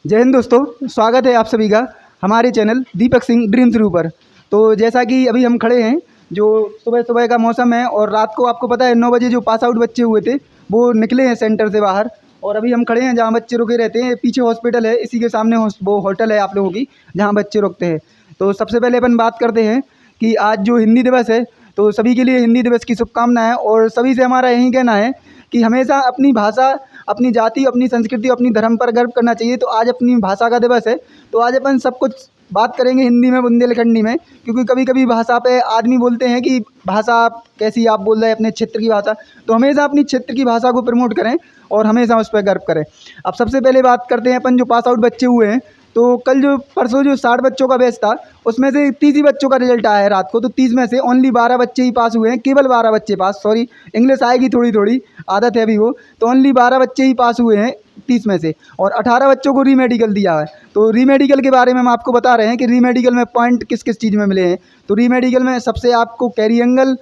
जय हिंद दोस्तों, स्वागत है आप सभी का हमारे channel Deepak Singh dream through पर। तो जैसा कि अभी हम खड़े हैं, जो सुबह सुबह का मौसम है और रात को आपको पता है 9 बजे जो पास आउट बच्चे हुए थे वो निकले हैं सेंटर से बाहर। और अभी हम खड़े हैं जहाँ बच्चे रुके रहते हैं, पीछे हॉस्पिटल है, इसी के सामने वो होटल है आप लोगों की जहाँ बच्चे रुकते हैं। तो सबसे पहले अपन बात करते हैं कि आज जो हिंदी दिवस है, तो सभी के लिए हिंदी दिवस की शुभकामनाएँ। और सभी से हमारा यही कहना है कि हमेशा अपनी भाषा, अपनी जाति, अपनी संस्कृति, अपनी धर्म पर गर्व करना चाहिए। तो आज अपनी भाषा का दिवस है, तो आज अपन सब कुछ बात करेंगे हिंदी में, बुंदेलखंडी में, क्योंकि कभी कभी भाषा पे आदमी बोलते हैं कि भाषा कैसी आप बोल रहे हैं अपने क्षेत्र की भाषा। तो हमेशा अपनी क्षेत्र की भाषा को प्रमोट करें और हमेशा उस पर गर्व करें। अब सबसे पहले बात करते हैं अपन जो पास आउट बच्चे हुए हैं। तो कल जो परसों जो 60 बच्चों का बैच था, उसमें से 30 ही बच्चों का रिजल्ट आया है रात को। तो 30 में से ओनली 12 बच्चे ही पास हुए हैं, केवल 12 बच्चे पास। सॉरी, इंग्लिश आएगी थोड़ी थोड़ी, आदत है अभी वो। तो ओनली 12 बच्चे ही पास हुए हैं 30 में से, और 18 बच्चों को रीमेडिकल दिया है। तो रीमेडिकल के बारे में हम आपको बता रहे हैं कि रीमेडिकल में पॉइंट किस किस चीज़ में मिले हैं। तो रीमेडिकल में सबसे आपको कैरी एंगल,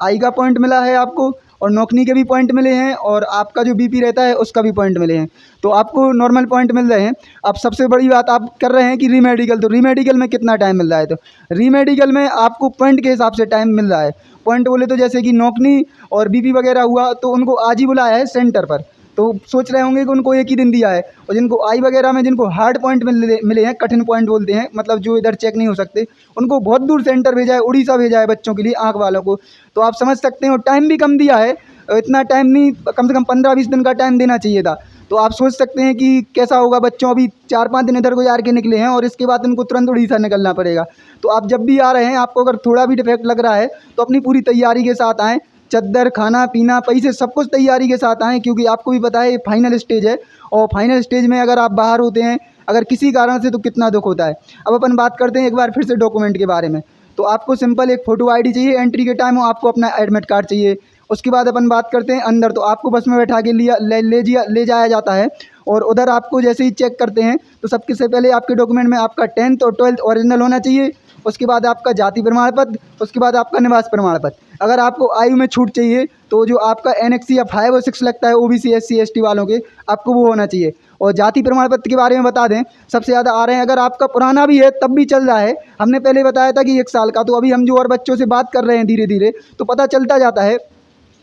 आई का पॉइंट मिला है आपको, और नौकनी के भी पॉइंट मिले हैं, और आपका जो बीपी रहता है उसका भी पॉइंट मिले हैं। तो आपको नॉर्मल पॉइंट मिल रहे हैं। अब सबसे बड़ी बात आप कर रहे हैं कि रीमेडिकल, तो रीमेडिकल में कितना टाइम मिल रहा है। तो रीमेडिकल में आपको पॉइंट के हिसाब से टाइम मिल रहा है। पॉइंट बोले तो जैसे कि नौकनी और बीपी वगैरह हुआ, तो उनको आज ही बुलाया है सेंटर पर। तो सोच रहे होंगे कि उनको एक ही दिन दिया है। और जिनको आई वगैरह में जिनको हार्ड पॉइंट मिले हैं, कठिन पॉइंट बोलते हैं, मतलब जो इधर चेक नहीं हो सकते, उनको बहुत दूर सेंटर भेजा है, उड़ीसा भेजा है बच्चों के लिए, आँख वालों को। तो आप समझ सकते हो टाइम भी कम दिया है। इतना टाइम नहीं, कम से कम 15-20 दिन का टाइम देना चाहिए था। तो आप सोच सकते हैं कि कैसा होगा। बच्चों अभी 4-5 दिन इधर गुजार के निकले हैं और इसके बाद उनको तुरंत उड़ीसा निकलना पड़ेगा। तो आप जब भी आ रहे हैं, आपको अगर थोड़ा भी डिफेक्ट लग रहा है तो अपनी पूरी तैयारी के साथ आएँ। चद्दर, खाना पीना, पैसे, सब कुछ तैयारी के साथ आएँ, क्योंकि आपको भी पता है ये फाइनल स्टेज है। और फाइनल स्टेज में अगर आप बाहर होते हैं अगर किसी कारण से, तो कितना दुख होता है। अब अपन बात करते हैं एक बार फिर से डॉक्यूमेंट के बारे में। तो आपको सिंपल एक फ़ोटो आईडी चाहिए, एंट्री के टाइम आपको अपना एडमिट कार्ड चाहिए। उसके बाद अपन बात करते हैं अंदर। तो आपको बस में बैठा के ले जाया जाता है, और उधर आपको जैसे ही चेक करते हैं तो सबसे पहले आपके डॉक्यूमेंट में आपका 10th और 12th ओरिजिनल होना चाहिए। उसके बाद आपका जाति प्रमाण पत्र, उसके बाद आपका निवास प्रमाण पत्र। अगर आपको आयु में छूट चाहिए तो जो आपका NXC या 5 और 6 लगता है OBC SC ST वालों के, आपको वो होना चाहिए। और जाति प्रमाण पत्र के बारे में बता दें, सबसे ज़्यादा आ रहे हैं, अगर आपका पुराना भी है तब भी चल रहा है। हमने पहले बताया था कि 1 साल का, तो अभी हम जो और बच्चों से बात कर रहे हैं धीरे धीरे तो पता चलता जाता है।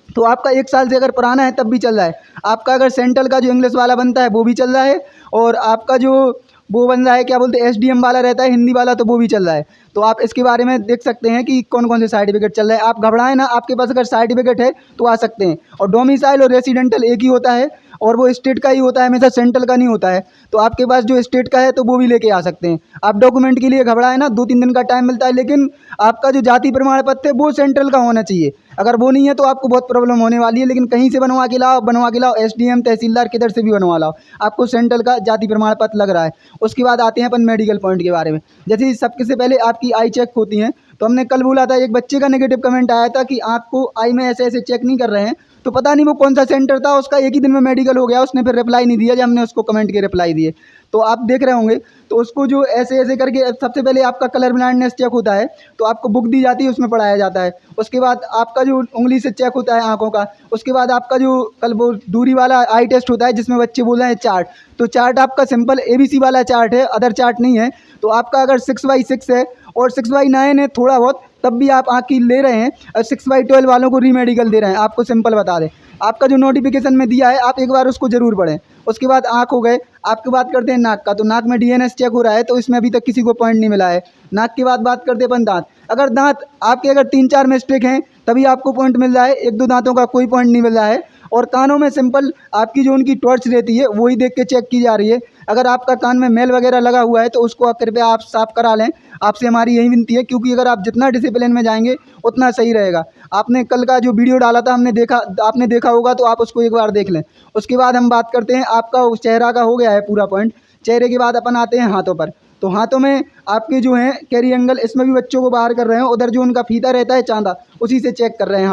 तो आपका 1 साल से अगर पुराना है तब भी चल रहा है। आपका अगर सेंट्रल का जो इंग्लिश वाला बनता है वो भी चल रहा है, और आपका जो वो बन रहा है, क्या बोलते हैं, SDM वाला रहता है हिंदी वाला, तो वो भी चल रहा है। तो आप इसके बारे में देख सकते हैं कि कौन कौन से सर्टिफिकेट चल रहे हैं। आप घबराएं ना, आपके पास अगर सर्टिफिकेट है तो आ सकते हैं। और डोमिसाइल और रेसिडेंटल एक ही होता है, और वो स्टेट का ही होता है, हमेशा सेंट्रल का नहीं होता है। तो आपके पास जो स्टेट का है तो वो भी लेके आ सकते हैं। आप डॉक्यूमेंट के लिए घबराएं ना, 2-3 दिन का टाइम मिलता है, लेकिन आपका जो जाति प्रमाण पत्र है वो सेंट्रल का होना चाहिए। अगर वो नहीं है तो आपको बहुत प्रॉब्लम होने वाली है। लेकिन कहीं से बनवा के लाओ, SDM तहसीलदार किधर से भी बनवा लाओ, आपको सेंट्रल का जाति प्रमाण पत्र लग रहा है। उसके बाद आते हैं अपन मेडिकल पॉइंट के बारे में। जैसे सबसे से पहले आपकी आई चेक होती है। तो हमने कल बोला था, एक बच्चे का नेगेटिव कमेंट आया था कि आपको आई में ऐसे ऐसे चेक नहीं कर रहे हैं। तो पता नहीं वो कौन सा सेंटर था, उसका एक ही दिन में मेडिकल हो गया, उसने फिर रिप्लाई नहीं दिया जब हमने उसको कमेंट के रिप्लाई दिए। तो आप देख रहे होंगे, तो उसको जो ऐसे ऐसे करके सबसे पहले आपका कलर ब्लाइंडनेस चेक होता है। तो आपको बुक दी जाती है, उसमें पढ़ाया जाता है। उसके बाद आपका जो उंगली से चेक होता है आँखों का। उसके बाद आपका जो कल वो दूरी वाला आई टेस्ट होता है, जिसमें बच्चे बोल रहे हैं चार्ट। तो चार्ट आपका सिंपल ABC वाला चार्ट है, अदर चार्ट नहीं है। तो आपका अगर 6/6 है और 6/9 है थोड़ा बहुत, तब भी आप आँख की ले रहे हैं। और 6/12 वालों को रीमेडिकल दे रहे हैं। आपको सिंपल बता दें, आपका जो नोटिफिकेशन में दिया है आप एक बार उसको ज़रूर पढ़ें। उसके बाद आँख हो गए। आपकी बात करते हैं नाक का। तो नाक में DNS चेक हो रहा है, तो इसमें अभी तक किसी को पॉइंट नहीं मिला है। नाक के बाद बात करते हैं अपन दांत। अगर दांत आपके अगर 3-4 मिस्टेक हैं तभी आपको पॉइंट मिल रहा है, 1-2 दांतों का कोई पॉइंट नहीं मिल रहा है। और कानों में सिंपल आपकी जो उनकी टॉर्च रहती है वही देख के चेक की जा रही है। अगर आपका कान में मैल वगैरह लगा हुआ है तो उसको कृपया आप साफ़ करा लें। आपसे हमारी यही विनती है, क्योंकि अगर आप जितना डिसिप्लिन में जाएंगे उतना सही रहेगा। आपने कल का जो वीडियो डाला था आपने देखा होगा, तो आप उसको एक बार देख लें। उसके बाद हम बात करते हैं, आपका उस चेहरा का हो गया है पूरा पॉइंट। चेहरे के बाद अपन आते हैं हाथों पर। तो हाथों में आपके जो हैं कैरी एंगल, इसमें भी बच्चों को बाहर कर रहे हैं। उधर जो उनका फीता रहता है चांदा, उसी से चेक कर रहे हैं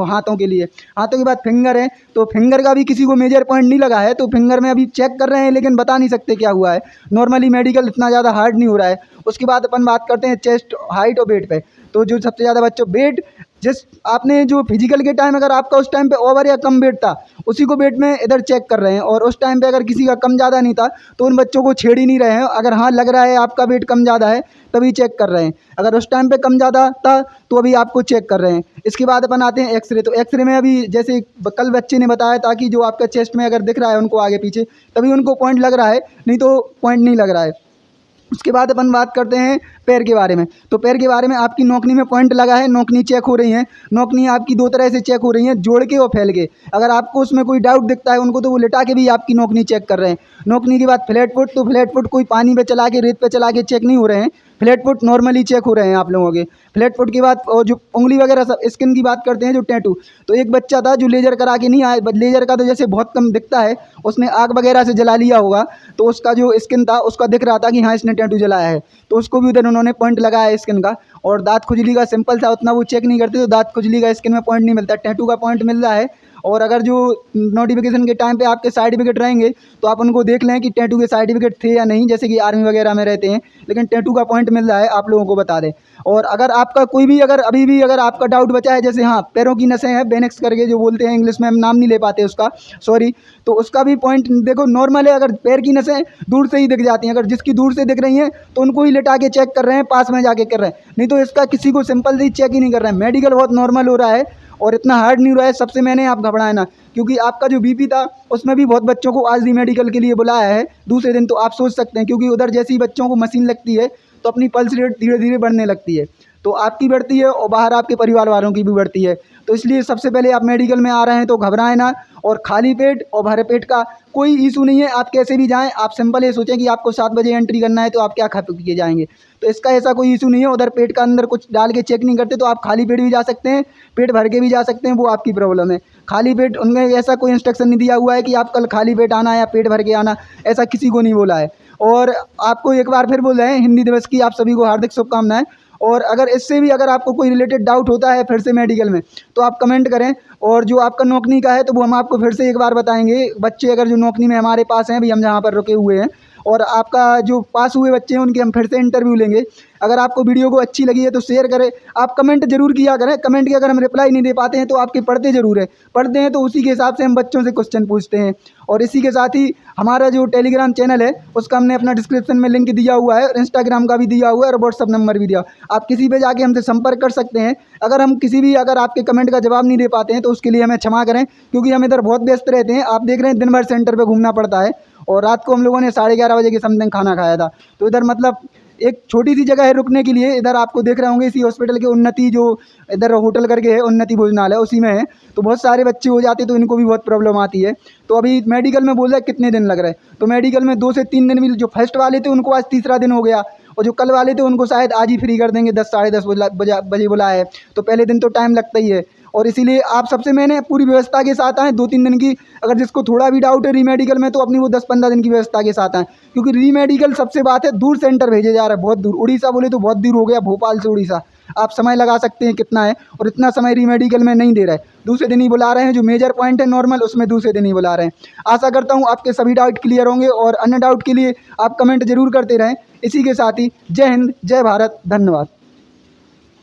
हाथों के लिए। हाथों के बाद फिंगर है। तो फिंगर का भी किसी को मेजर पॉइंट नहीं लगा है, तो फिंगर में अभी चेक कर रहे हैं, लेकिन बता नहीं सकते क्या हुआ है। नॉर्मली मेडिकल इतना ज़्यादा हार्ड नहीं हो रहा है। उसके बाद अपन बात करते हैं चेस्ट हाइट और वेट पे। तो जो सबसे ज़्यादा बच्चों वेट जिस आपने जो फिजिकल के टाइम अगर आपका उस टाइम पे ओवर या कम वेट था, उसी को वेट में इधर चेक कर रहे हैं। और उस टाइम पे अगर किसी का कम ज़्यादा नहीं था तो उन बच्चों को छेड़ ही नहीं रहे हैं। अगर हाँ लग रहा है आपका वेट कम ज़्यादा है तभी चेक कर रहे हैं। अगर उस टाइम पे कम ज़्यादा था तो अभी आपको चेक कर रहे हैं। इसके बाद अपन आते हैं एक्सरे। तो एक्सरे में अभी जैसे कल बच्चे ने बताया था कि जो आपका चेस्ट में अगर दिख रहा है उनको आगे पीछे, तभी उनको पॉइंट लग रहा है, नहीं तो पॉइंट नहीं लग रहा है। उसके बाद अपन बात करते हैं पैर के बारे में। तो पैर के बारे में आपकी नौकनी में पॉइंट लगा है, नौकनी चेक हो रही है। नौकनी आपकी दो तरह से चेक हो रही है, जोड़ के और फैल के। अगर आपको उसमें कोई डाउट दिखता है उनको, तो वो लिटा के भी आपकी नौकनी चेक कर रहे हैं। नौकनी के बाद फ्लैट फुट। तो फ्लैट फुट कोई पानी पे चला के, रेत पे चला के चेक नहीं हो रहे हैं, फ्लैट फुट नॉर्मली चेक हो रहे हैं आप लोगों के। फ्लैट फुट के बाद और जो उंगली वगैरह सब स्किन की बात करते हैं, जो टैटू। तो एक बच्चा था जो लेजर करा के नहीं आया, लेजर का तो जैसे बहुत कम दिखता है, उसने आग वगैरह से जला लिया होगा, तो उसका जो स्किन था उसका दिख रहा था कि हाँ इसने टैटू जलाया है, तो उसको भी उधर उन्होंने पॉइंट लगाया है स्किन का। और दांत खुजली का सिंपल था, उतना वो चेक नहीं करते, तो दांत खुजली का स्किन में पॉइंट नहीं मिलता, टैटू का पॉइंट मिल रहा है। और अगर जो नोटिफिकेशन के टाइम पे आपके सर्टिफिकेट रहेंगे तो आप उनको देख लें कि टैटू के सर्टिफिकेट थे या नहीं, जैसे कि आर्मी वगैरह में रहते हैं, लेकिन टैटू का पॉइंट मिल रहा है, आप लोगों को बता दें। और अगर आपका कोई भी अगर अभी भी अगर आपका डाउट बचा है, जैसे हाँ पैरों की नसें हैं, बेनेक्स करके जो बोलते हैं इंग्लिश में, हम नाम नहीं ले पाते उसका, सॉरी, तो उसका भी पॉइंट देखो नॉर्मल है। अगर पैर की नसें दूर से ही दिख जाती हैं, अगर जिसकी दूर से दिख रही हैं तो उनको ही लिटा के चेक कर रहे हैं, पास में जाके कर रहे हैं, नहीं तो इसका किसी को सिंपल से ही चेक ही नहीं कर रहे हैं। मेडिकल बहुत नॉर्मल हो रहा है और इतना हार्ड नहीं हो रहा है। सबसे मैंने आप घबराए ना, क्योंकि आपका जो बीपी था उसमें भी बहुत बच्चों को आज भी मेडिकल के लिए बुलाया है दूसरे दिन, तो आप सोच सकते हैं, क्योंकि उधर जैसे ही बच्चों को मशीन लगती है तो अपनी पल्स रेट धीरे धीरे बढ़ने लगती है, तो आपकी बढ़ती है और बाहर आपके परिवार वालों की भी बढ़ती है। तो इसलिए सबसे पहले आप मेडिकल में आ रहे हैं तो घबराएं ना। और खाली पेट और भरे पेट का कोई इशू नहीं है, आप कैसे भी जाएं। आप सिंपल ये सोचें कि आपको 7 बजे एंट्री करना है तो आप क्या खा पी के जाएंगे, तो इसका ऐसा कोई इशू नहीं है। उधर पेट का अंदर कुछ डाल के चेक नहीं करते, तो आप खाली पेट भी जा सकते हैं, पेट भर के भी जा सकते हैं, वो आपकी प्रॉब्लम है। खाली पेट उनने ऐसा कोई इंस्ट्रक्शन नहीं दिया हुआ है कि आप कल खाली पेट आना या पेट भर के आना, ऐसा किसी को नहीं बोला है। और आपको एक बार फिर बोल रहे हैं, हिंदी दिवस की आप सभी को हार्दिक शुभकामनाएं। और अगर इससे भी अगर आपको कोई रिलेटेड डाउट होता है फिर से मेडिकल में, तो आप कमेंट करें। और जो आपका नौकनी का है तो वो हम आपको फिर से एक बार बताएंगे। बच्चे अगर जो नौकनी में हमारे पास हैं, अभी हम जहाँ पर रुके हुए हैं, और आपका जो पास हुए बच्चे हैं उनके हम फिर से इंटरव्यू लेंगे। अगर आपको वीडियो को अच्छी लगी है तो शेयर करें, आप कमेंट जरूर किया करें। कमेंट की अगर हम रिप्लाई नहीं दे पाते हैं तो आपके पढ़ते जरूर है, पढ़ते हैं तो उसी के हिसाब से हम बच्चों से क्वेश्चन पूछते हैं। और इसी के साथ ही हमारा जो टेलीग्राम चैनल है उसका हमने अपना डिस्क्रिप्शन में लिंक दिया हुआ है, और इंस्टाग्राम का भी दिया हुआ है, और व्हाट्सअप नंबर भी दिया। आप किसी पे जाके हमसे संपर्क कर सकते हैं। अगर हम किसी भी अगर आपके कमेंट का जवाब नहीं दे पाते हैं तो उसके लिए हमें क्षमा करें, क्योंकि हम इधर बहुत व्यस्त रहते हैं। आप देख रहे हैं दिन भर सेंटर पर घूमना पड़ता है, और रात को हम लोगों ने 11:30 बजे के समथिंग खाना खाया था। तो इधर मतलब एक छोटी सी जगह है रुकने के लिए। इधर आपको देख रहे होंगे इसी हॉस्पिटल के उन्नति, जो इधर होटल करके है, उन्नति भोजनालय, उसी में है। तो बहुत सारे बच्चे हो जाते हैं तो इनको भी बहुत प्रॉब्लम आती है। तो अभी मेडिकल में बोल रहे कितने दिन लग रहे हैं, तो मेडिकल में 2 से 3 दिन भी। जो फर्स्ट वाले थे उनको आज तीसरा दिन हो गया, और जो कल वाले थे उनको शायद आज ही फ्री कर देंगे, 10 साढ़े 10 बजे बुलाया है। तो पहले दिन तो टाइम लगता ही है, और इसीलिए आप सबसे मैंने पूरी व्यवस्था के साथ आएँ 2-3 दिन की। अगर जिसको थोड़ा भी डाउट है री मेडिकल में, तो अपनी वो 10-15 दिन की व्यवस्था के साथ आएँ, क्योंकि री मेडिकल सबसे बात है दूर सेंटर भेजे जा रहा है, बहुत दूर। उड़ीसा बोले तो बहुत दूर हो गया, भोपाल से उड़ीसा। आप समय लगा सकते हैं कितना है, और इतना समय री मेडिकल में नहीं दे रहे, दूसरे दिन ही बुला रहे हैं। जो मेजर पॉइंट है नॉर्मल, उसमें दूसरे दिन ही बुला रहे हैं। आशा करता हूँ आपके सभी डाउट क्लियर होंगे, और अन्य डाउट के लिए आप कमेंट जरूर करते रहें। इसी के साथ ही जय हिंद, जय भारत, धन्यवाद।